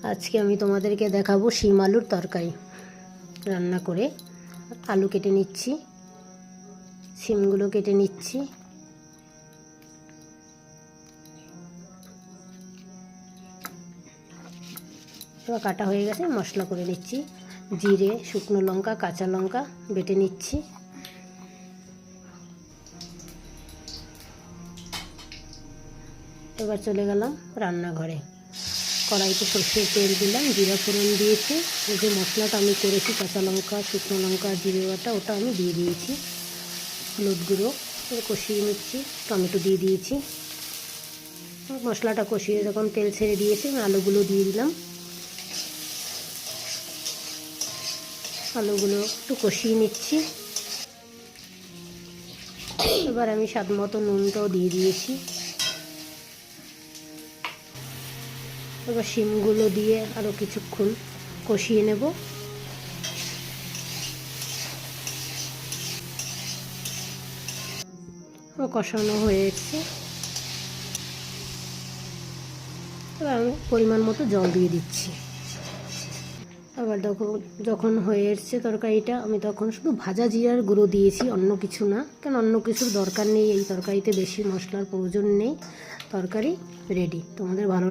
আজকে আমি তোমাদেরকে দেখাবো শিম আলুর তরকারি রান্না করে। আলু কেটে নিচ্ছি, শিমগুলো কেটে নিচ্ছি। এবার কাটা হয়ে গেছে, মশলা করে নিচ্ছি। জিরে, শুকনো লঙ্কা, কাঁচা লঙ্কা বেটে নিচ্ছি। এবার চলে গেলাম রান্নাঘরে। কড়াইতে সর্ষের তেল দিলাম, জিরা ফোড়ন দিয়েছি। এই যে মশলাটা আমি করেছি, কাঁচা লঙ্কা, শুকনো লঙ্কা, জিরে বাটা, ওটা আমি দিয়ে দিয়েছি। হলুদ গুঁড়ো কষিয়ে নিচ্ছি, টমেটো দিয়ে দিয়েছি। মশলাটা কষিয়ে যখন তেল ছেড়ে দিয়েছি, আলুগুলো দিয়ে দিলাম। আলুগুলো একটু কষিয়ে নিচ্ছি। এবার আমি স্বাদ মতো নুনটাও দিয়ে দিয়েছি। এবার শিমগুলো দিয়ে আরও কিছুক্ষণ কষিয়ে নেব। কষানো হয়ে এসছে। এবার আমি পরিমাণ মতো জল দিয়ে দিচ্ছি। আবার যখন হয়ে এসছে তরকারিটা, আমি তখন শুধু ভাজা জিরার গুঁড়ো দিয়েছি, অন্য কিছু না। কেন অন্য কিছুর দরকার নেই, এই তরকারিতে বেশি মশলার প্রয়োজন নেই। তরকারি রেডি। তোমাদের ভালো